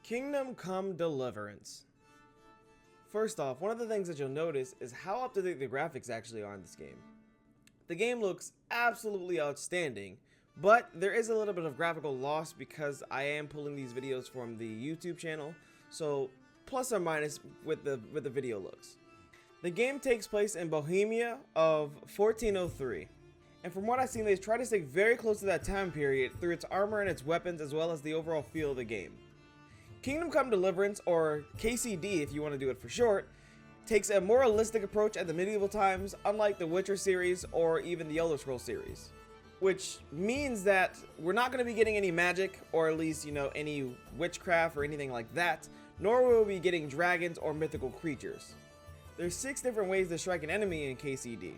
Kingdom Come Deliverance. First off, one of the things that you'll notice is how up to date the graphics actually are in this game. The game looks absolutely outstanding, but there is a little bit of graphical loss because I am pulling these videos from the YouTube channel, so plus or minus with the video looks. The game takes place in Bohemia of 1403, and from what I've seen, they try to stay very close to that time period through its armor and its weapons, as well as the overall feel of the game. Kingdom Come Deliverance, or KCD if you want to do it for short, takes a more realistic approach at the medieval times, unlike the Witcher series or even the Elder Scrolls series. Which means that we're not going to be getting any magic, or at least, any witchcraft or anything like that, nor will we be getting dragons or mythical creatures. There's 6 different ways to strike an enemy in KCD.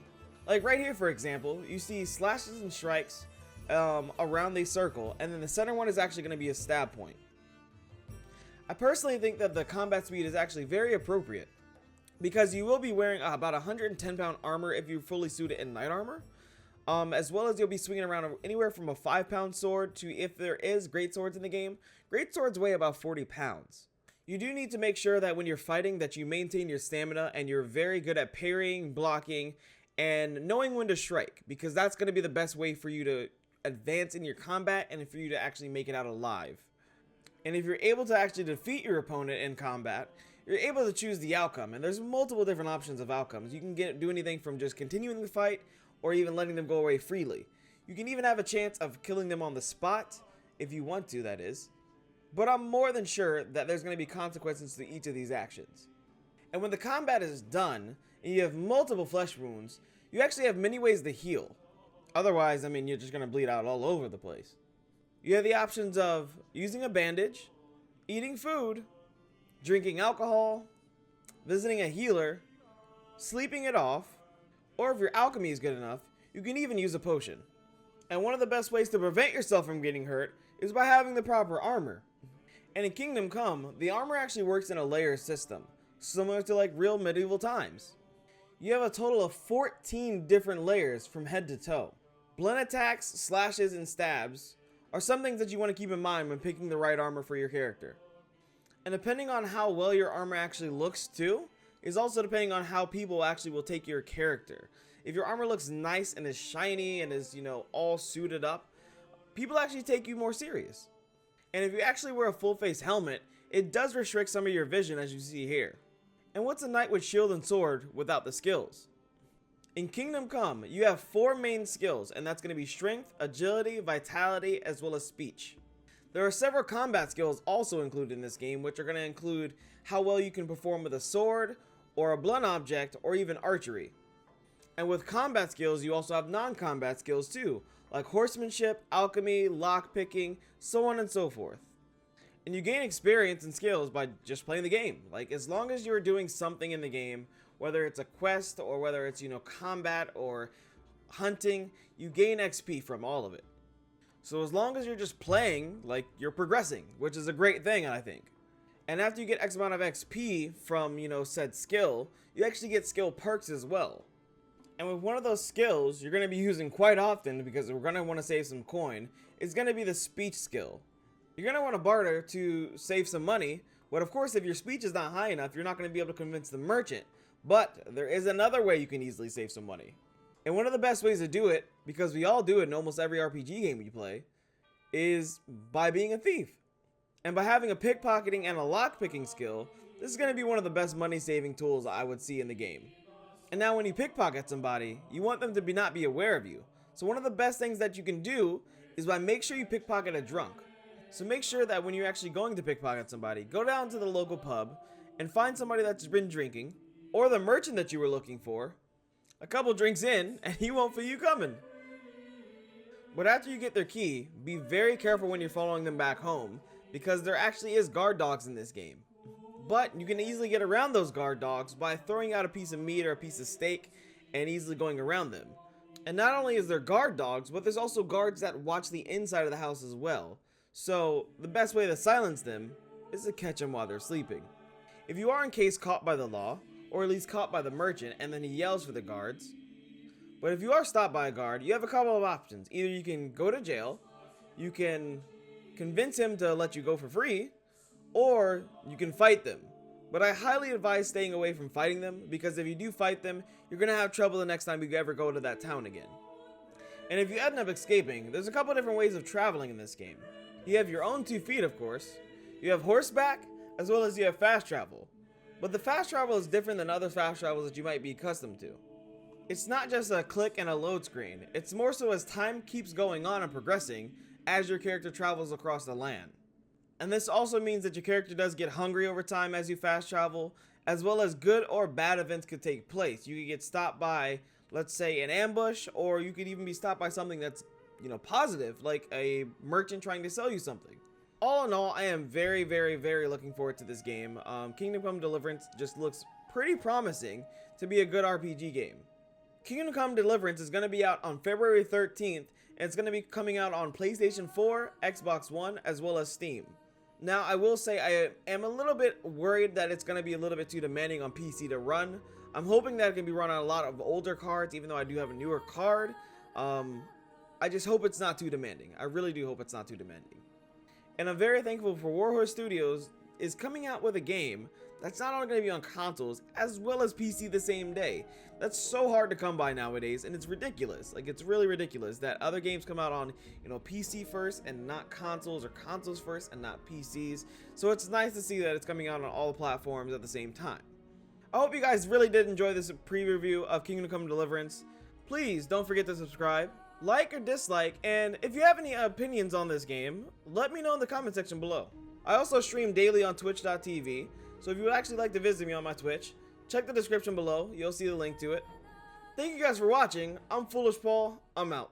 Like right here, for example, you see slashes and strikes around the circle, and then the center one is actually going to be a stab point. I personally think that the combat speed is actually very appropriate, because you will be wearing about 110 pound armor if you're fully suited in knight armor, as well as you'll be swinging around anywhere from a 5-pound sword to, if there is great swords in the game, great swords weigh about 40 pounds. You do need to make sure that when you're fighting that you maintain your stamina and you're very good at parrying, blocking, and knowing when to strike, because that's going to be the best way for you to advance in your combat and for you to actually make it out alive. And if you're able to actually defeat your opponent in combat, you're able to choose the outcome, and there's multiple different options of outcomes. You can do anything from just continuing the fight or even letting them go away freely. You can even have a chance of killing them on the spot, if you want to, that is. But I'm more than sure that there's going to be consequences to each of these actions. And when the combat is done, and you have multiple flesh wounds, you actually have many ways to heal. Otherwise, you're just going to bleed out all over the place. You have the options of using a bandage, eating food, drinking alcohol, visiting a healer, sleeping it off, or if your alchemy is good enough, you can even use a potion. And one of the best ways to prevent yourself from getting hurt is by having the proper armor. And in Kingdom Come, the armor actually works in a layer system, similar to like real medieval times. You have a total of 14 different layers from head to toe. Blunt attacks, slashes, and stabs are some things that you want to keep in mind when picking the right armor for your character. And depending on how well your armor actually looks too, is also depending on how people actually will take your character. If your armor looks nice and is shiny and is, all suited up, people actually take you more serious. And if you actually wear a full face helmet, it does restrict some of your vision, as you see here. And what's a knight with shield and sword without the skills? In Kingdom Come, you have 4 main skills, and that's going to be strength, agility, vitality, as well as speech. There are several combat skills also included in this game, which are going to include how well you can perform with a sword, or a blunt object, or even archery. And with combat skills, you also have non-combat skills too, like horsemanship, alchemy, lockpicking, so on and so forth. And you gain experience and skills by just playing the game. Like, as long as you're doing something in the game, whether it's a quest or whether it's, combat or hunting, you gain XP from all of it. So as long as you're just playing, like, you're progressing, which is a great thing, I think. And after you get X amount of XP from, said skill, you actually get skill perks as well. And with one of those skills you're going to be using quite often, because we're going to want to save some coin, is going to be the speech skill. You're going to want to barter to save some money, but of course if your speech is not high enough, you're not going to be able to convince the merchant. But there is another way you can easily save some money. And one of the best ways to do it, because we all do it in almost every RPG game we play, is by being a thief. And by having a pickpocketing and a lockpicking skill, this is going to be one of the best money saving tools I would see in the game. And now when you pickpocket somebody, you want them to not be aware of you. So one of the best things that you can do is by make sure you pickpocket a drunk. So make sure that when you're actually going to pickpocket somebody, go down to the local pub and find somebody that's been drinking, or the merchant that you were looking for, a couple drinks in, and he won't feel you coming. But after you get their key, be very careful when you're following them back home, because there actually is guard dogs in this game. But you can easily get around those guard dogs by throwing out a piece of meat or a piece of steak and easily going around them. And not only is there guard dogs, but there's also guards that watch the inside of the house as well. So the best way to silence them is to catch them while they're sleeping. If you are in case caught by the law, or at least caught by the merchant, and then he yells for the guards. But if you are stopped by a guard, you have a couple of options. Either you can go to jail, you can convince him to let you go for free, or you can fight them. But I highly advise staying away from fighting them, because if you do fight them, you're going to have trouble the next time you ever go to that town again. And if you end up escaping, there's a couple different ways of traveling in this game. You have your own 2 feet, of course. You have horseback, as well as you have fast travel. But the fast travel is different than other fast travels that you might be accustomed to. It's not just a click and a load screen. It's more so as time keeps going on and progressing as your character travels across the land. And this also means that your character does get hungry over time as you fast travel, as well as good or bad events could take place. You could get stopped by, let's say, an ambush, or you could even be stopped by something that's, positive, like a merchant trying to sell you something. All in all, I am very, very, very looking forward to this game. Kingdom Come Deliverance just looks pretty promising to be a good RPG game. Kingdom Come Deliverance is going to be out on February 13th, and it's going to be coming out on PlayStation 4, Xbox One, as well as Steam. Now, I will say I am a little bit worried that it's going to be a little bit too demanding on PC to run. I'm hoping that it can be run on a lot of older cards, even though I do have a newer card. I just hope it's not too demanding. I really do hope it's not too demanding. And I'm very thankful for Warhorse Studios is coming out with a game that's not only going to be on consoles as well as PC the same day. That's so hard to come by nowadays, and it's ridiculous. Like, it's really ridiculous that other games come out on, PC first and not consoles, or consoles first and not PCs. So it's nice to see that it's coming out on all the platforms at the same time. I hope you guys really did enjoy this preview of Kingdom Come Deliverance. Please don't forget to subscribe, like or dislike, and if you have any opinions on this game, let me know in the comment section below. I also stream daily on twitch.tv, so if you would actually like to visit me on my Twitch, check the description below, you'll see the link to it. Thank you guys for watching. I'm Foolish Paul, I'm out.